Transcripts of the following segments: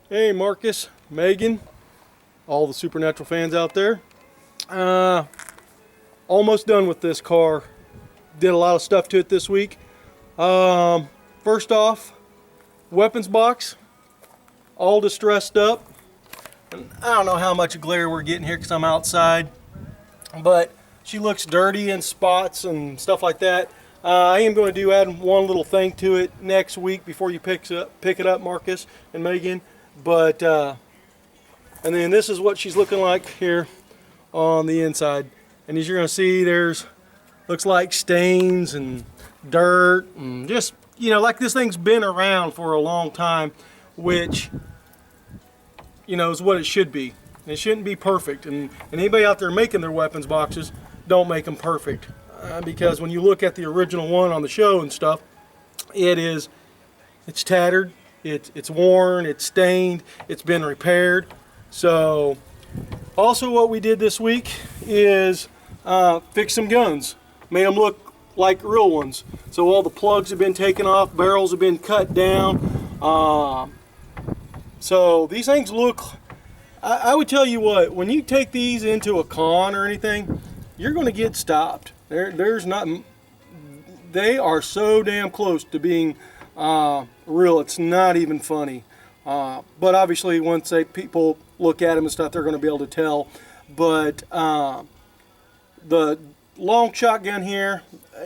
Hey Marcus, Megan, all the Supernatural fans out there. Almost done with this car. Did a lot of stuff to it this week. First off, weapons box, all distressed up. And I don't know how much glare we're getting here because I'm outside, but she looks dirty and spots and stuff like that. I am going to add one little thing to it next week before you pick it up, Marcus and Megan. But and then this is what she's looking like here on the inside. And as you're going to see, there's looks like stains and dirt and just, you know, like this thing's been around for a long time, which, you know, is what it should be. It shouldn't be perfect. And anybody out there making their weapons boxes, don't make them perfect. Because when you look at the original one on the show and stuff, it's tattered, it's worn, it's stained, it's been repaired. So also what we did this week is fix some guns, made them look like real ones. So all the plugs have been taken off, barrels have been cut down. So these things look, I would tell you what, when you take these into a con or anything, you're going to get stopped. They are so damn close to being real, it's not even funny. But obviously once people look at them and stuff, they're going to be able to tell. But the long shotgun here,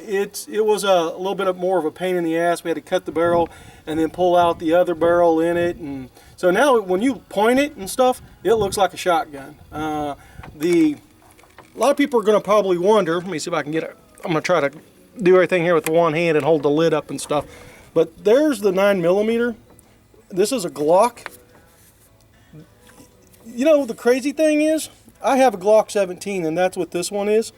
it was a little bit more of a pain in the ass. We had to cut the barrel and then pull out the other barrel in it. And so now when you point it and stuff, it looks like a shotgun. A lot of people are going to probably wonder, let me see if I can get it. I'm going to try to do everything here with one hand and hold the lid up and stuff. But there's the 9mm. This is a Glock. You know, the crazy thing is, I have a Glock 17 and that's what this one is.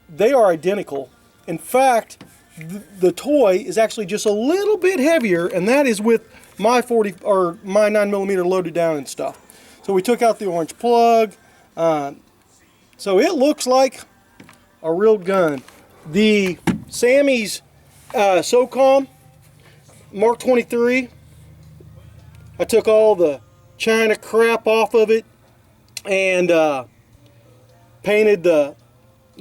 They are identical. In fact, the toy is actually just a little bit heavier, and that is with my 9mm loaded down and stuff. So we took out the orange plug. So it looks like a real gun. The Sammy's SOCOM Mark 23, I took all the China crap off of it and painted the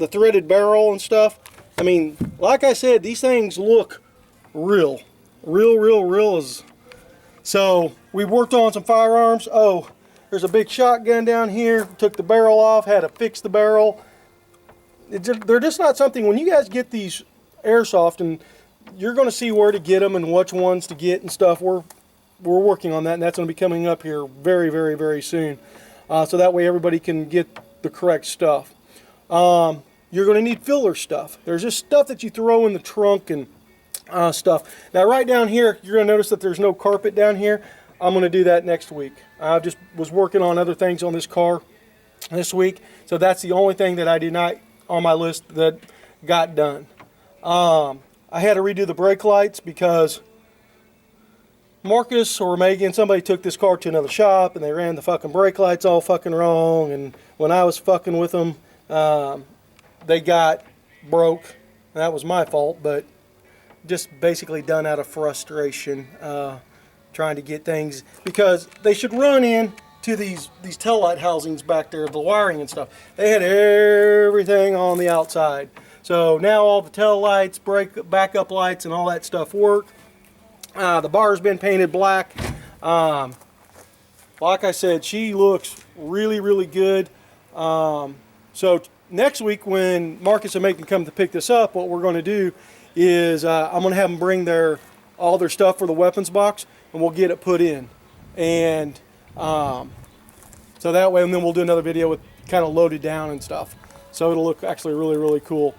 threaded barrel and stuff. I mean, like I said, these things look real. Real. So we worked on some firearms. Oh, there's a big shotgun down here. Took the barrel off, had to fix the barrel. They're just not something, when you guys get these airsoft, and you're going to see where to get them and which ones to get and stuff. We're working on that, and that's going to be coming up here very soon. So that way everybody can get the correct stuff. You're going to need filler stuff. There's just stuff that you throw in the trunk and stuff. Now right down here, you're going to notice that there's no carpet down here. I'm going to do that next week. I just was working on other things on this car this week, so that's the only thing that I did not on my list that got done. I had to redo the brake lights because Marcus or Megan, somebody took this car to another shop and they ran the fucking brake lights all fucking wrong, and when I was fucking with them, they got broke. That was my fault, but just basically done out of frustration, trying to get things, because they should run in to these tail light housings back there, the wiring and stuff. They had everything on the outside. So now all the tail lights, backup lights, and all that stuff work. The bar's been painted black. Like I said, she looks really good. So next week when Marcus and Megan come to pick this up, what we're going to do is I'm going to have them bring all their stuff for the weapons box, and we'll get it put in. And so that way, and then we'll do another video with kind of loaded down and stuff. So it'll look actually really cool.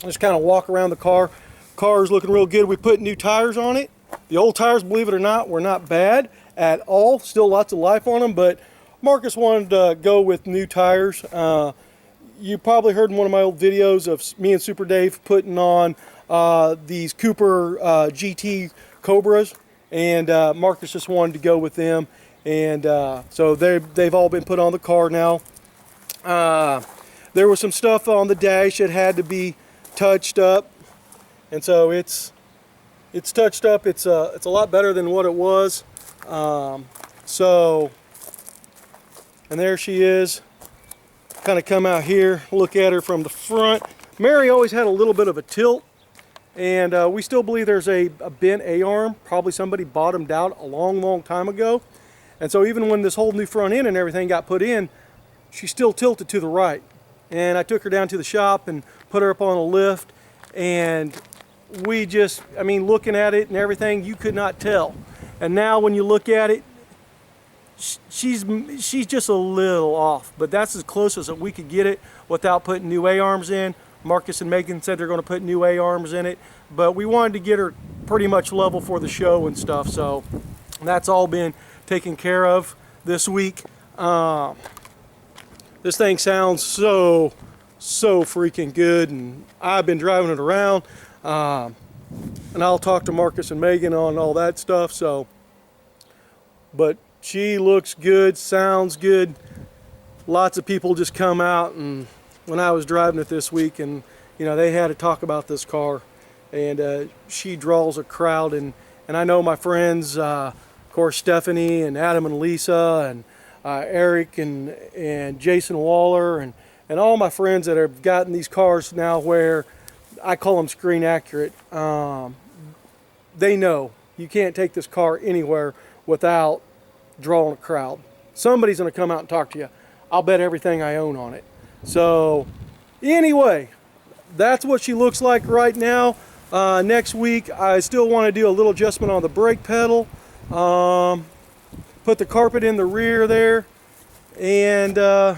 Just kind of walk around the car. Car is looking real good. We put new tires on it. The old tires, believe it or not, were not bad at all. Still lots of life on them, but Marcus wanted to go with new tires. You probably heard in one of my old videos of me and Super Dave putting on these Cooper GT Cobras, and Marcus just wanted to go with them, and so they've all been put on the car now. There was some stuff on the dash that had to be touched up, and so it's touched up. It's a lot better than what it was. So, and there she is. Kind of come out here, look at her from the front. Mary always had a little bit of a tilt, and we still believe there's a bent A-arm. Probably somebody bottomed out a long time ago. And so even when this whole new front end and everything got put in, she still tilted to the right. And I took her down to the shop and put her up on a lift, and we just, I mean, looking at it and everything, you could not tell. And now when you look at it, she's just a little off, but that's as close as we could get it without putting new A-arms in. Marcus and Megan said they're going to put new A-arms in it, but we wanted to get her pretty much level for the show and stuff, so that's all been taken care of this week. This thing sounds so freaking good, and I've been driving it around, and I'll talk to Marcus and Megan on all that stuff. So, but she looks good, sounds good. Lots of people just come out, and when I was driving it this week, and you know, they had to talk about this car, and she draws a crowd, and I know my friends, of course, Stephanie and Adam and Lisa and Eric and Jason Waller and all my friends that have gotten these cars now where I call them screen accurate. They know you can't take this car anywhere without drawing a crowd. Somebody's going to come out and talk to you. I'll bet everything I own on it. So anyway, that's what she looks like right now. Next week I still want to do a little adjustment on the brake pedal. Put the carpet in the rear there, and oh,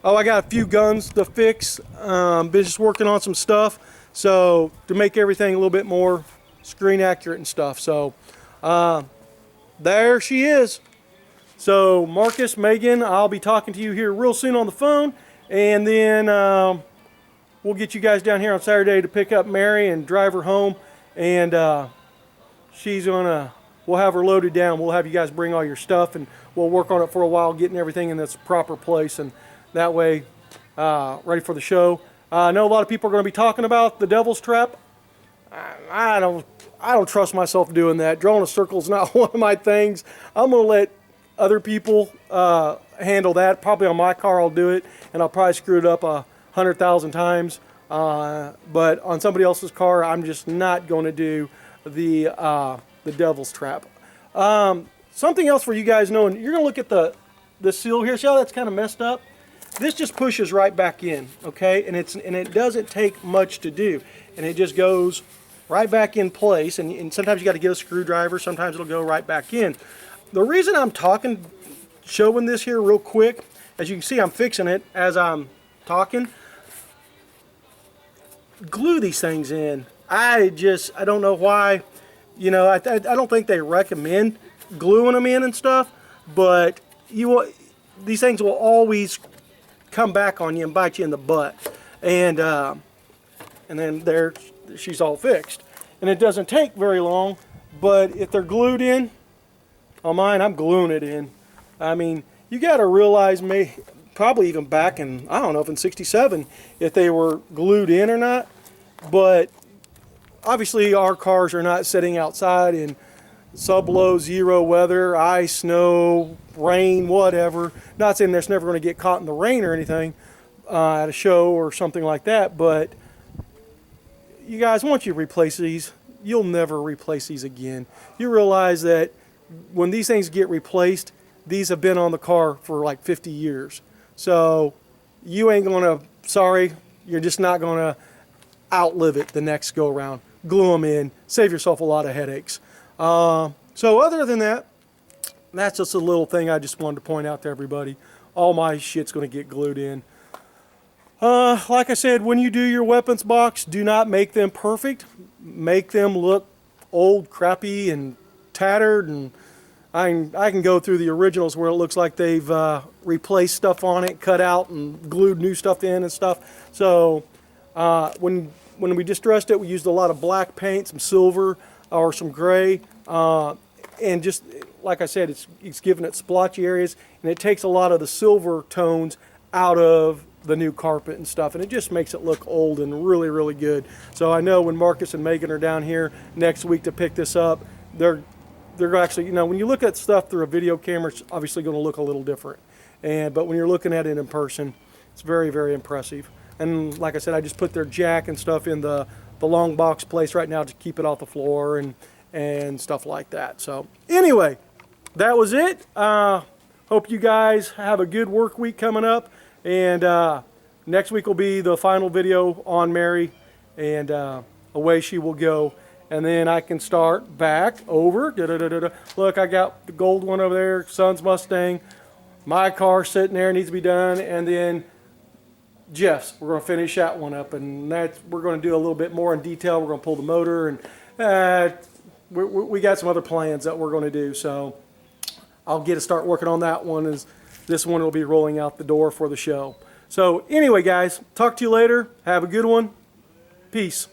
I got a few guns to fix. Been just working on some stuff, so to make everything a little bit more screen accurate and stuff. So there she is. So Marcus, Megan, I'll be talking to you here real soon on the phone, and then we'll get you guys down here on Saturday to pick up Mary and drive her home, and she's gonna, we'll have her loaded down. We'll have you guys bring all your stuff, and we'll work on it for a while, getting everything in its proper place, and that way ready for the show. I know a lot of people are going to be talking about the Devil's Trap. I don't trust myself doing that. Drawing a circle is not one of my things. I'm going to let other people handle that. Probably on my car I'll do it, and I'll probably screw it up 100,000 times. But on somebody else's car, I'm just not going to do the Devil's Trap. Something else for you guys knowing, you're going to look at the seal here. See how that's kind of messed up? This just pushes right back in, okay? And it doesn't take much to do. And it just goes right back in place. And sometimes you got to get a screwdriver. Sometimes it'll go right back in. The reason I'm showing this here real quick, as you can see, I'm fixing it as I'm talking. Glue these things in. I don't know why. You know, I don't think they recommend gluing them in and stuff, but these things will always come back on you and bite you in the butt. And then there, she's all fixed. And it doesn't take very long, but if they're glued in, on mine, I'm gluing it in. I mean, you got to realize, probably even back in, I don't know if in '67, if they were glued in or not, but obviously our cars are not sitting outside in sub-low zero weather, ice, snow, rain, whatever. Not saying that's never going to get caught in the rain or anything at a show or something like that, but you guys, once you replace these, you'll never replace these again. You realize that when these things get replaced, these have been on the car for like 50 years. So you ain't going to, sorry, you're just not going to outlive it the next go around. Glue them in, save yourself a lot of headaches. So other than that, that's just a little thing I just wanted to point out to everybody. All my shit's going to get glued in. Like I said, when you do your weapons box, do not make them perfect. Make them look old, crappy, and tattered. And I can go through the originals where it looks like they've replaced stuff on it, cut out, and glued new stuff in and stuff. So when we distressed it, we used a lot of black paint, some silver, or some gray, and just like I said, it's giving it splotchy areas, and it takes a lot of the silver tones out of the new carpet and stuff, and it just makes it look old and really, really good. So I know when Marcus and Megan are down here next week to pick this up, they're they're actually, you know, when you look at stuff through a video camera, it's obviously going to look a little different. But when you're looking at it in person, it's very, very impressive. And like I said, I just put their jack and stuff in the long box place right now to keep it off the floor and stuff like that. So anyway, that was it. Hope you guys have a good work week coming up. And next week will be the final video on Mary, and away she will go. And then I can start back over. Look, I got the gold one over there, son's Mustang. My car sitting there needs to be done. And then Jeff's, we're going to finish that one up. And we're going to do a little bit more in detail. We're going to pull the motor. And we got some other plans that we're going to do. So I'll get to start working on that one. As this one will be rolling out the door for the show. So anyway, guys, talk to you later. Have a good one. Peace.